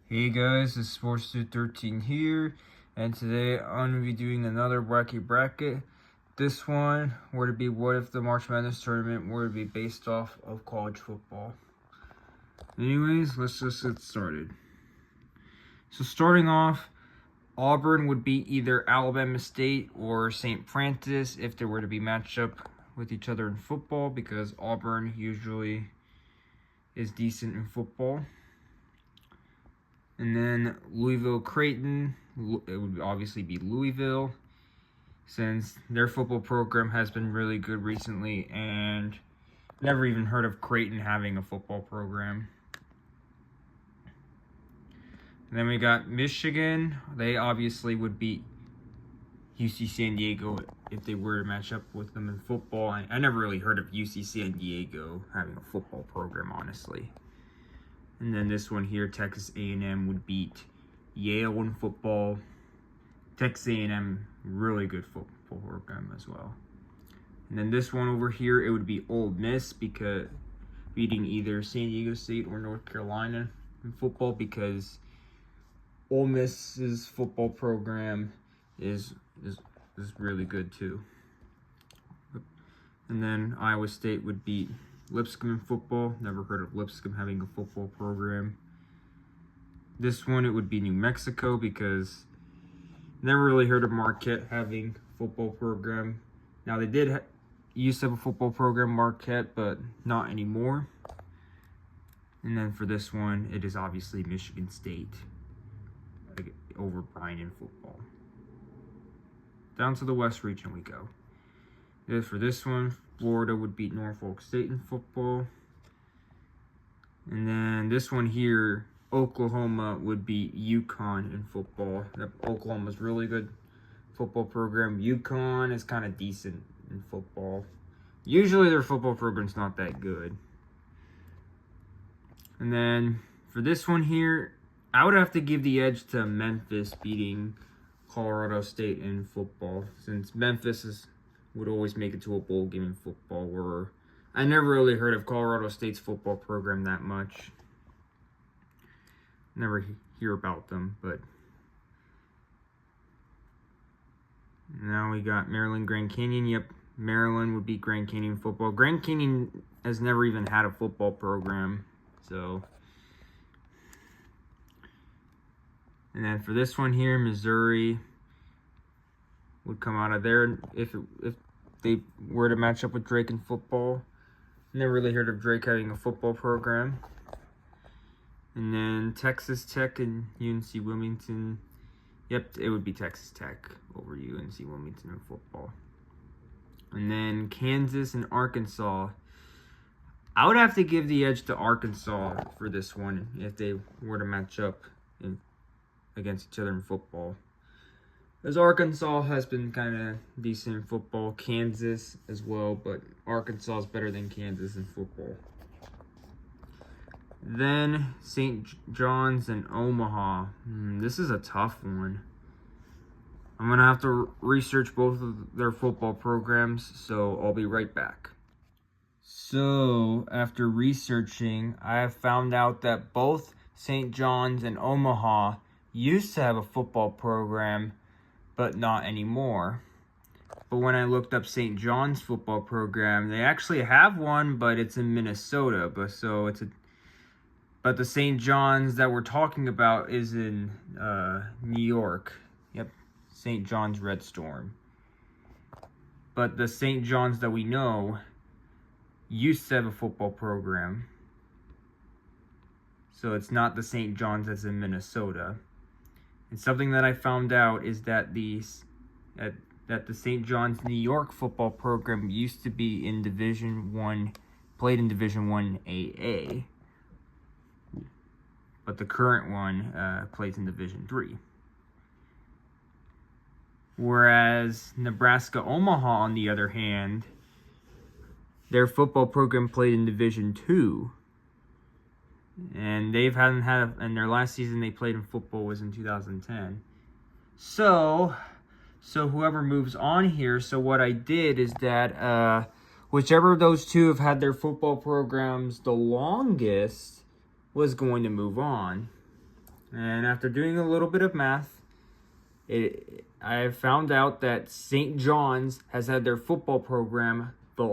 Hey guys, it's Sports213 here, and today I'm going to be doing another wacky bracket. This one were to be what if the March Madness tournament were to be based off of college football. Anyways, let's just get started. So starting off, Auburn would beat either Alabama State or St. Francis if they were to be matched up with each other in football, because Auburn usually is decent in football. And then Louisville-Creighton, it would obviously be Louisville, since their football program has been really good recently, and never even heard of Creighton having a football program. And then we got Michigan. They obviously would beat UC San Diego if they were to match up with them in football. I never really heard of UC San Diego having a football program, honestly. And then this one here, Texas A&M would beat Yale in football. Texas A&M, really good football program as well. And then this one over here, it would be Ole Miss, because beating either San Diego State or North Carolina in football, because Ole Miss's football program is really good too. And then Iowa State would beat Lipscomb in football. Never heard of Lipscomb having a football program. This one, it would be New Mexico, because never really heard of Marquette having a football program. Now, they did used to have a football program, Marquette, but not anymore. And then for this one, it is obviously Michigan State over Bryant in football. Down to the West region we go. For this one, Florida would beat Norfolk State in football. And then this one here, Oklahoma would beat UConn in football. Oklahoma's really good football program. UConn is kind of decent in football. Usually their football program's not that good. And then for this one here, I would have to give the edge to Memphis beating Colorado State in football, since Memphis would always make it to a bowl game in football, where I never really heard of Colorado State's football program that much. Never hear about them, but now we got Maryland Grand Canyon. Yep, Maryland would beat Grand Canyon football. Grand Canyon has never even had a football program, so. And then for this one here, Missouri would come out of there if they were to match up with Drake in football. Never really heard of Drake having a football program. And then Texas Tech and UNC Wilmington. Yep, it would be Texas Tech over UNC Wilmington in football. And then Kansas and Arkansas. I would have to give the edge to Arkansas for this one if they were to match up against each other in football. As Arkansas has been kind of decent in football, Kansas as well, but Arkansas is better than Kansas in football. Then St. John's and Omaha. This is a tough one. I'm going to have to research both of their football programs, so I'll be right back. So, after researching, I have found out that both St. John's and Omaha used to have a football program, but not anymore. But when I looked up St. John's football program, they actually have one, but it's in Minnesota. But the St. John's that we're talking about is in New York. Yep, St. John's Red Storm. But the St. John's that we know used to have a football program. So it's not the St. John's that's in Minnesota. And something that I found out is that the St. John's New York football program used to be in Division 1, played in Division 1 AA. But the current one plays in Division 3. Whereas Nebraska Omaha, on the other hand, their football program played in Division 2. And and their last season they played in football was in 2010. So whoever moves on here, so what I did is that whichever of those two have had their football programs the longest was going to move on. And after doing a little bit of math, I found out that St. John's has had their football program the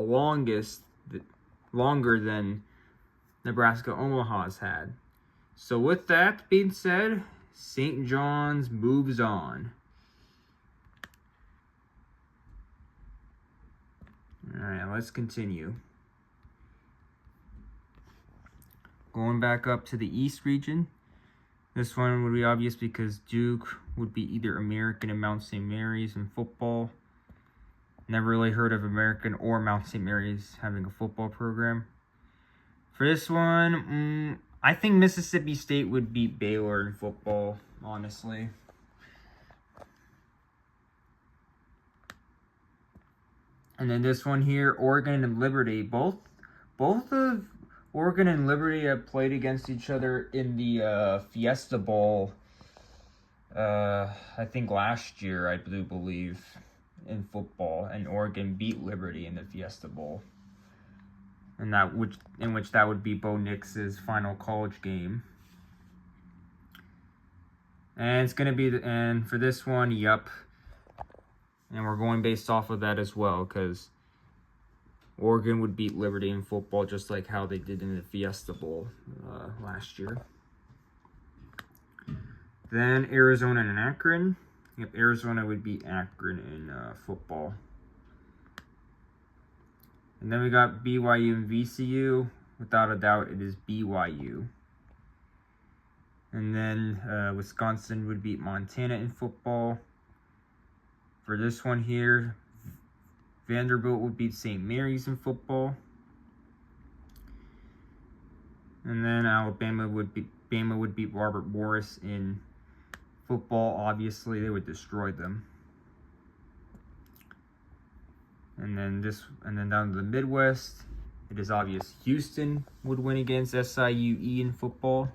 longer than Nebraska Omaha's had. So with that being said, St. John's moves on. Alright, let's continue. Going back up to the East region. This one would be obvious because Duke would be either American and Mount St. Mary's in football. Never really heard of American or Mount St. Mary's having a football program. For this one, I think Mississippi State would beat Baylor in football, honestly. And then this one here, Oregon and Liberty. Both of Oregon and Liberty have played against each other in the Fiesta Bowl. I think last year, I do believe, in football, and Oregon beat Liberty in the Fiesta Bowl. And in which that would be Bo Nix's final college game. And it's gonna be and for this one, yup. And we're going based off of that as well, because Oregon would beat Liberty in football just like how they did in the Fiesta Bowl last year. Then Arizona and Akron. Yep, Arizona would beat Akron in football. And then we got BYU and VCU. Without a doubt, it is BYU. And then Wisconsin would beat Montana in football. For this one here, Vanderbilt would beat St. Mary's in football. And then Alabama would beat Robert Morris in football. Obviously, they would destroy them. And then down to the Midwest, it is obvious Houston would win against SIUE in football.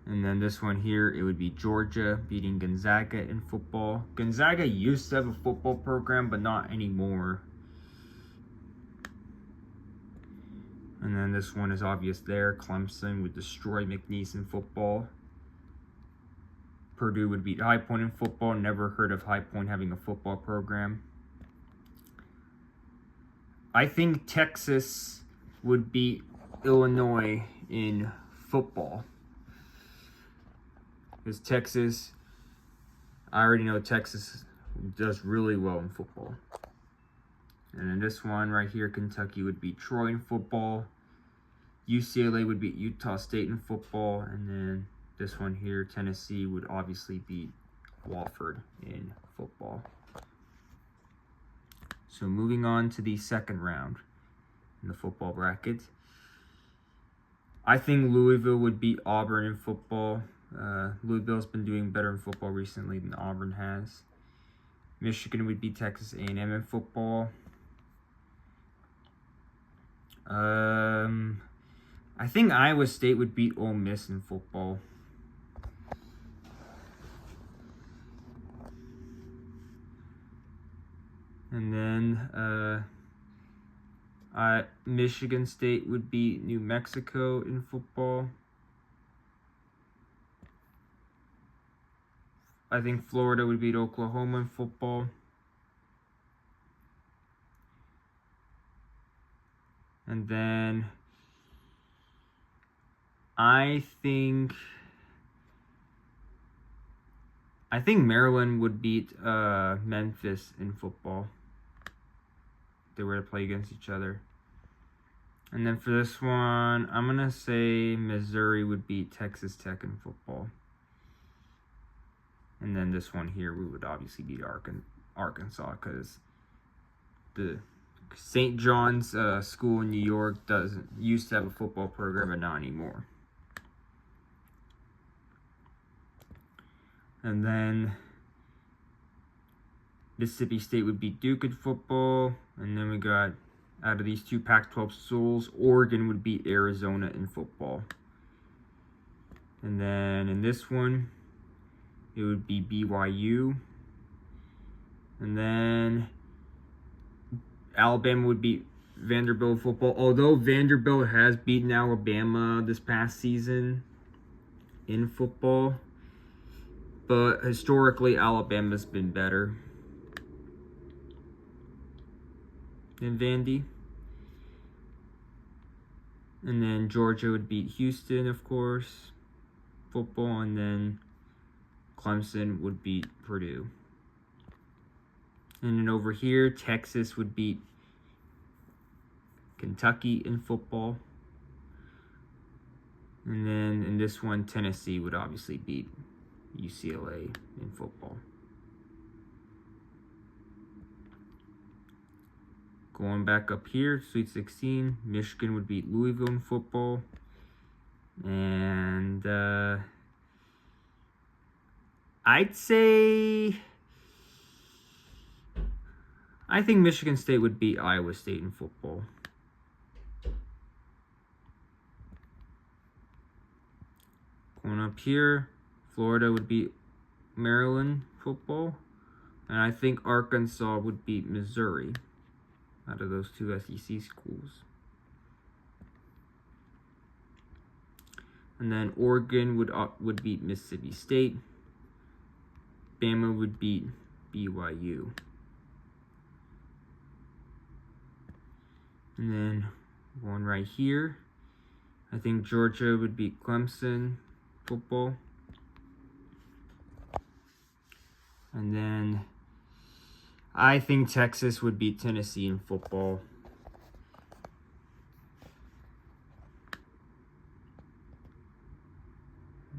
And then this one here, it would be Georgia beating Gonzaga in football. Gonzaga used to have a football program, but not anymore. And then this one is obvious there. Clemson would destroy McNeese in football. Purdue would beat High Point in football. Never heard of High Point having a football program. I think Texas would beat Illinois in football. Because Texas, I already know Texas does really well in football. And then this one right here, Kentucky would beat Troy in football. UCLA would beat Utah State in football. And then this one here, Tennessee would obviously beat Wofford in football. So moving on to the second round in the football bracket. I think Louisville would beat Auburn in football. Louisville's been doing better in football recently than Auburn has. Michigan would beat Texas A&M in football. I think Iowa State would beat Ole Miss in football. And then Michigan State would beat New Mexico in football. I think Florida would beat Oklahoma in football. And then I think Maryland would beat Memphis in football. If they were to play against each other. And then for this one, I'm going to say Missouri would beat Texas Tech in football. And then this one here, we would obviously beat Arkansas because the St. John's school in New York used to have a football program, but not anymore. And then Mississippi State would beat Duke in football. And then we got, out of these two Pac-12 schools, Oregon would beat Arizona in football. And then in this one, it would be BYU. And then Alabama would beat Vanderbilt in football. Although Vanderbilt has beaten Alabama this past season, in football, but historically Alabama's been better than Vandy. And then Georgia would beat Houston, of course, football, and then Clemson would beat Purdue. And then over here, Texas would beat Kentucky in football. And then in this one, Tennessee would obviously beat UCLA in football. Going back up here, Sweet 16, Michigan would beat Louisville in football. And I'd say, I think Michigan State would beat Iowa State in football. Going up here, Florida would beat Maryland football. And I think Arkansas would beat Missouri out of those two SEC schools. And then Oregon would beat Mississippi State. Bama would beat BYU. And then one right here, I think Georgia would beat Clemson football. And then I think Texas would beat Tennessee in football.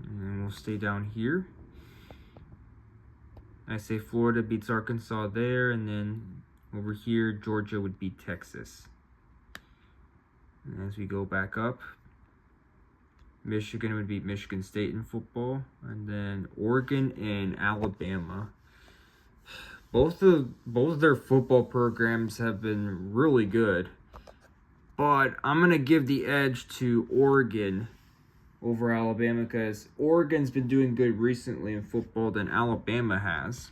And we'll stay down here. I say Florida beats Arkansas there, and then over here, Georgia would beat Texas. And as we go back up, Michigan would beat Michigan State in football, and then Oregon and Alabama. Both of their football programs have been really good, but I'm gonna give the edge to Oregon over Alabama because Oregon's been doing good recently in football than Alabama has.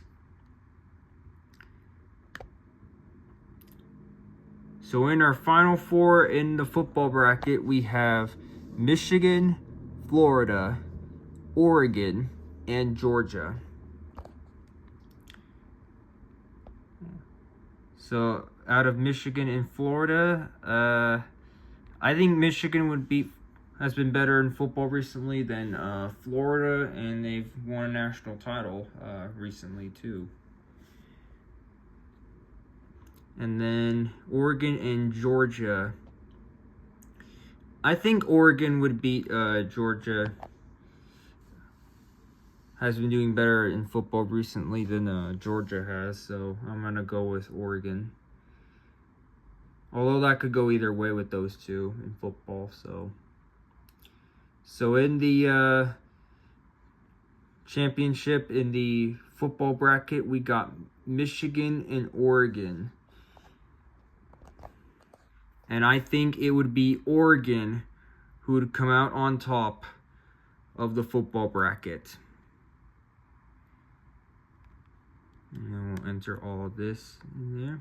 So in our final four in the football bracket, we have Michigan, Florida, Oregon, and Georgia. So out of Michigan and Florida, I think Michigan has been better in football recently than Florida, and they've won a national title recently too. And then Oregon and Georgia. I think Oregon would beat Georgia. Has been doing better in football recently than Georgia has, so I'm going to go with Oregon. Although that could go either way with those two in football, So in the championship, in the football bracket, we got Michigan and Oregon. And I think it would be Oregon who would come out on top of the football bracket. And then we'll enter all of this in there.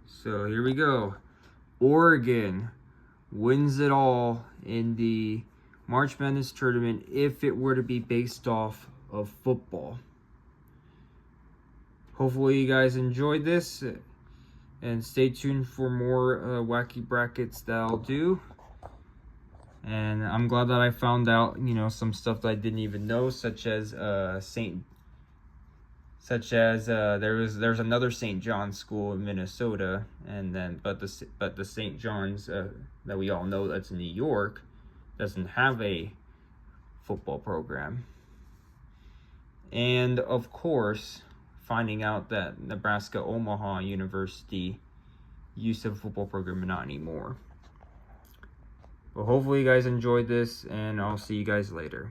So here we go. Oregon wins it all in the March Madness tournament if it were to be based off of football. Hopefully you guys enjoyed this. And stay tuned for more wacky brackets that I'll do. And I'm glad that I found out, some stuff that I didn't even know, such as there's another St. John's school in Minnesota, and then but the St. John's that we all know that's in New York doesn't have a football program. And of course, finding out that Nebraska Omaha University used to have a football program, but not anymore. Well, hopefully you guys enjoyed this, and I'll see you guys later.